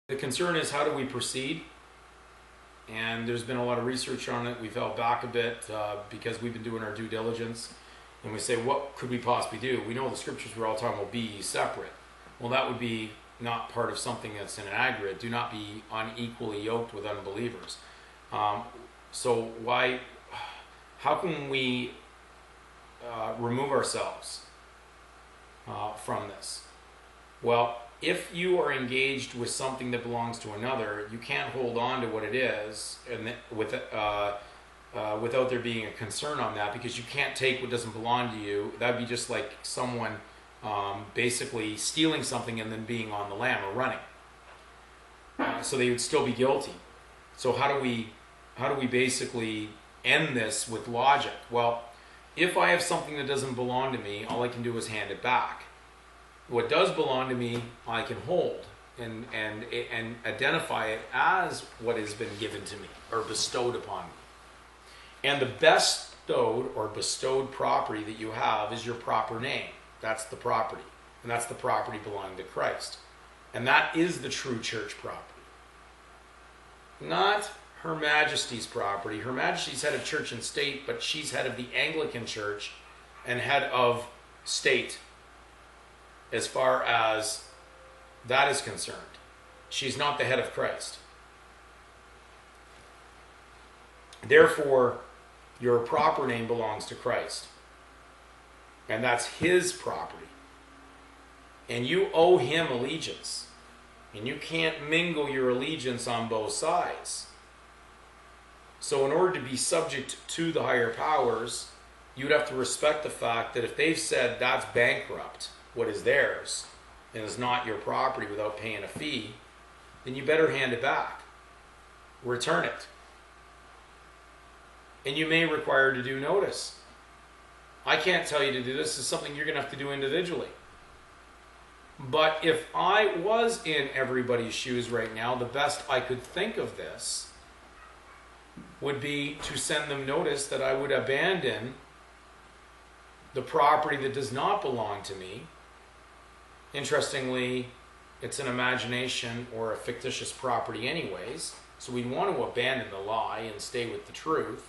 The concern is, how do we proceed? And there's been a lot of research on it. We've held back a bit because we've been doing our due diligence. And we say, what could we possibly do? We know the scriptures we're all talking about, be ye separate. Well, that would be not part of something that's in an aggregate. Do not be unequally yoked with unbelievers. So how can we remove ourselves from this? Well, if you are engaged with something that belongs to another, you can't hold on to what it is and without there being a concern on that, because you can't take what doesn't belong to you. That would be just like someone basically stealing something and then being on the lam or running. So they would still be guilty. So how do we basically end this with logic? Well, if I have something that doesn't belong to me, all I can do is hand it back. What does belong to me, I can hold and identify it as what has been given to me or bestowed upon me. And the bestowed property that you have is your proper name. That's the property. And that's the property belonging to Christ. And that is the true church property. Not Her Majesty's property. Her Majesty's head of church and state, but she's head of the Anglican Church and head of state as far as that is concerned. She's not the head of Christ. Therefore, your proper name belongs to Christ. And that's His property. And you owe Him allegiance. And you can't mingle your allegiance on both sides. So in order to be subject to the higher powers, you'd have to respect the fact that if they've said that's bankrupt, what is theirs, and is not your property without paying a fee, then you better hand it back. Return it. And you may require to do notice. I can't tell you to do this. This is something you're going to have to do individually. But if I was in everybody's shoes right now, the best I could think of this would be to send them notice that I would abandon the property that does not belong to me. Interestingly, it's an imagination or a fictitious property anyways, so we want to abandon the lie and stay with the truth.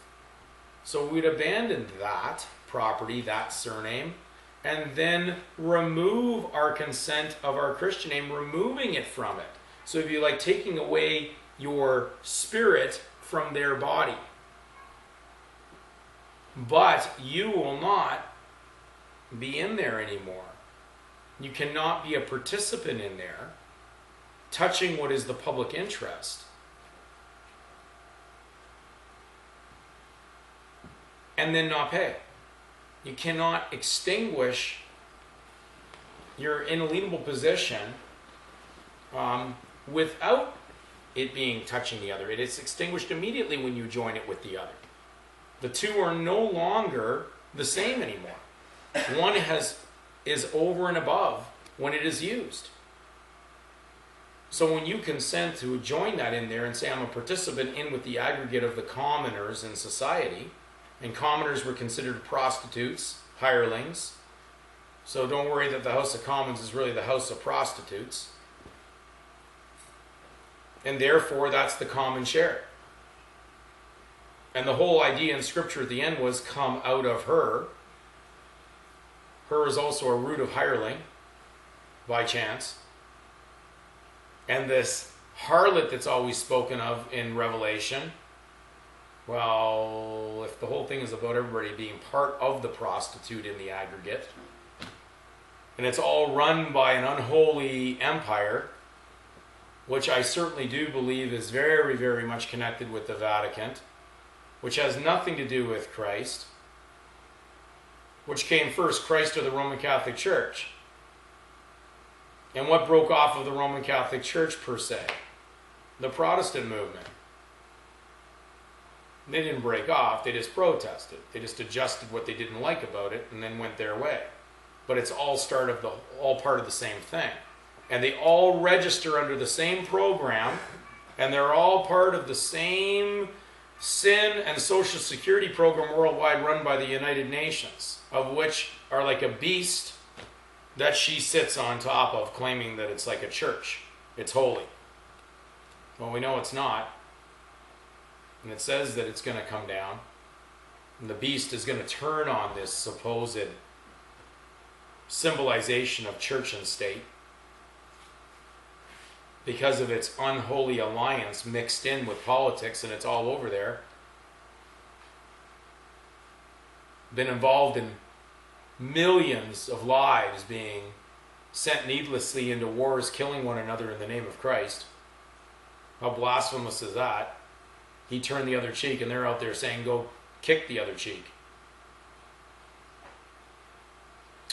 So we'd abandon that property, that surname, and then remove our consent of our Christian name, removing it from it. So it'd be like taking away your spirit from their body. But you will not be in there anymore. You cannot be a participant in there, touching what is the public interest. And then not pay. You cannot extinguish your inalienable position without it being touching the other. It is extinguished immediately when you join it with the other. The two are no longer the same anymore. One is over and above when it is used. So when you consent to join that in there and say I'm a participant in with the aggregate of the commoners in society, and commoners were considered prostitutes, hirelings, so don't worry that the House of Commons is really the House of Prostitutes, and therefore that's the common share. And the whole idea in Scripture at the end was come out of her. Her is also a root of hireling, by chance. And this harlot that's always spoken of in Revelation, well, if the whole thing is about everybody being part of the prostitute in the aggregate, and it's all run by an unholy empire, which I certainly do believe is very, very much connected with the Vatican, which has nothing to do with Christ. Which came first, Christ or the Roman Catholic Church? And what broke off of the Roman Catholic Church per se? The Protestant movement. They didn't break off, they just protested. They just adjusted what they didn't like about it and then went their way. But it's all part of the same thing. And they all register under the same program, and they're all part of the same sin and social security program worldwide run by the United Nations, of which are like a beast that she sits on top of, claiming that it's like a church. It's holy. Well, we know it's not. And it says that it's going to come down. And the beast is going to turn on this supposed symbolization of church and state because of its unholy alliance mixed in with politics, and it's all over there. Been involved in millions of lives being sent needlessly into wars, killing one another in the name of Christ. How blasphemous is that? He turned the other cheek, and they're out there saying, go kick the other cheek.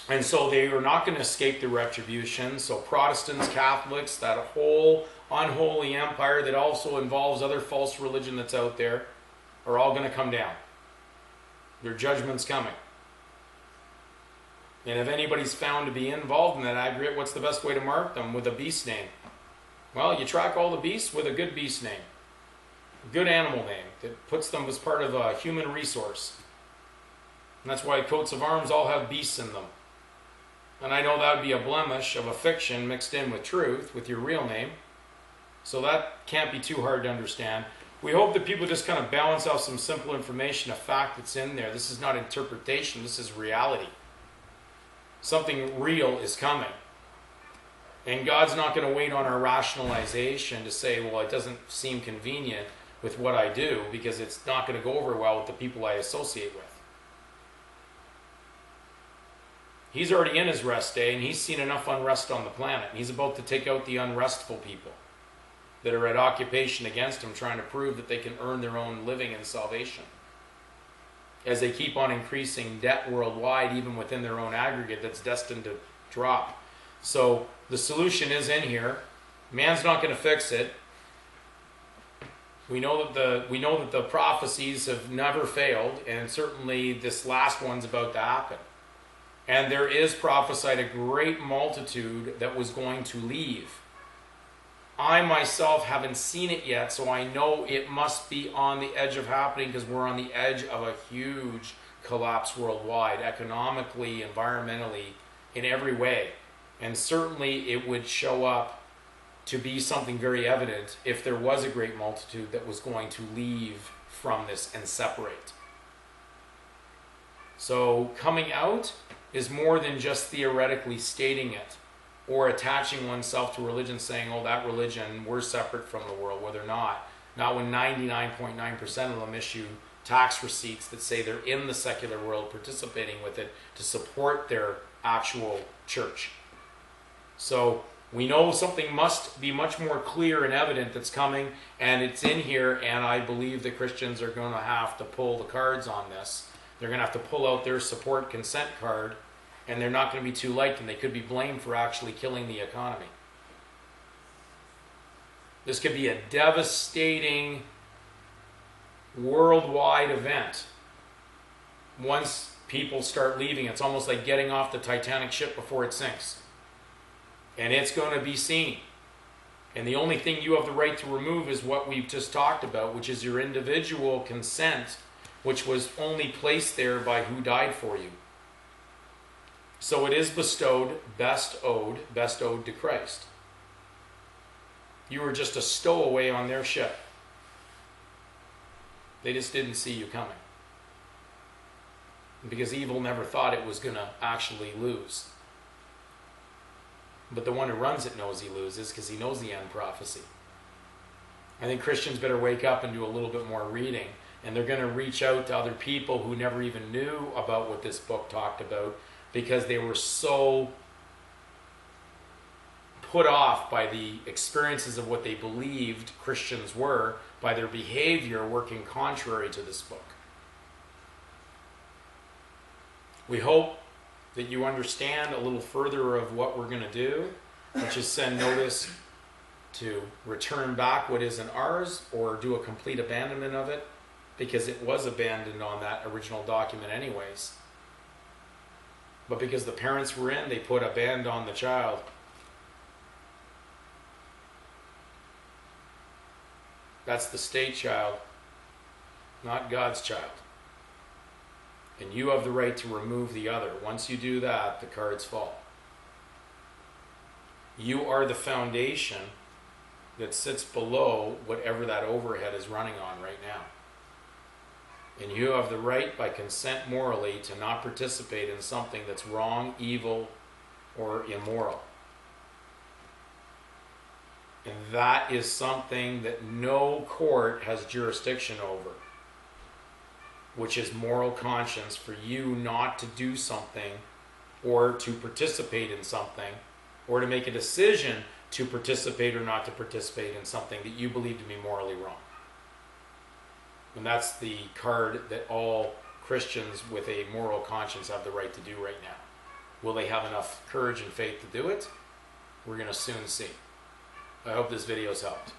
And so they are not going to escape the retribution. So Protestants, Catholics, that whole unholy empire that also involves other false religion that's out there, are all going to come down. Their judgment's coming. And if anybody's found to be involved in that aggregate, what's the best way to mark them? With a beast name. Well, you track all the beasts with a good beast name. A good animal name that puts them as part of a human resource. And that's why coats of arms all have beasts in them. And I know that would be a blemish of a fiction mixed in with truth, with your real name. So that can't be too hard to understand. We hope that people just kind of balance out some simple information, a fact that's in there. This is not interpretation, this is reality. Something real is coming. And God's not going to wait on our rationalization to say, well, it doesn't seem convenient with what I do, because it's not going to go over well with the people I associate with. He's already in his rest day, and he's seen enough unrest on the planet. He's about to take out the unrestful people that are at occupation against him, trying to prove that they can earn their own living and salvation. As they keep on increasing debt worldwide, even within their own aggregate that's destined to drop. So the solution is in here. Man's not going to fix it. We know that the prophecies have never failed, and certainly this last one's about to happen. And there is prophesied a great multitude that was going to leave. I myself haven't seen it yet, so I know it must be on the edge of happening, because we're on the edge of a huge collapse worldwide, economically, environmentally, in every way. And certainly it would show up to be something very evident if there was a great multitude that was going to leave from this and separate. So coming out is more than just theoretically stating it or attaching oneself to religion, saying, oh, that religion, we're separate from the world, where they're not. Not when 99.9% of them issue tax receipts that say they're in the secular world, participating with it to support their actual church. So we know something must be much more clear and evident that's coming, and it's in here, and I believe that Christians are going to have to pull the cards on this. They're going to have to pull out their support consent card, and they're not going to be too liked, and they could be blamed for actually killing the economy. This could be a devastating worldwide event. Once people start leaving, it's almost like getting off the Titanic ship before it sinks. And it's going to be seen. And the only thing you have the right to remove is what we've just talked about, which is your individual consent, which was only placed there by who died for you. So it is bestowed, best owed to Christ. You were just a stowaway on their ship. They just didn't see you coming. Because evil never thought it was going to actually lose. But the one who runs it knows he loses, because he knows the end prophecy. I think Christians better wake up and do a little bit more reading. And they're going to reach out to other people who never even knew about what this book talked about, because they were so put off by the experiences of what they believed Christians were, by their behavior working contrary to this book. We hope that you understand a little further of what we're going to do, which is send notice to return back what isn't ours, or do a complete abandonment of it, because it was abandoned on that original document anyways. But because the parents were in, they put a band on the child. That's the state child, not God's child. And you have the right to remove the other. Once you do that, the cards fall. You are the foundation that sits below whatever that overhead is running on right now. And you have the right by consent morally to not participate in something that's wrong, evil, or immoral. And that is something that no court has jurisdiction over, which is moral conscience for you not to do something or to participate in something or to make a decision to participate or not to participate in something that you believe to be morally wrong. And that's the card that all Christians with a moral conscience have the right to do right now. Will they have enough courage and faith to do it? We're going to soon see. I hope this video has helped.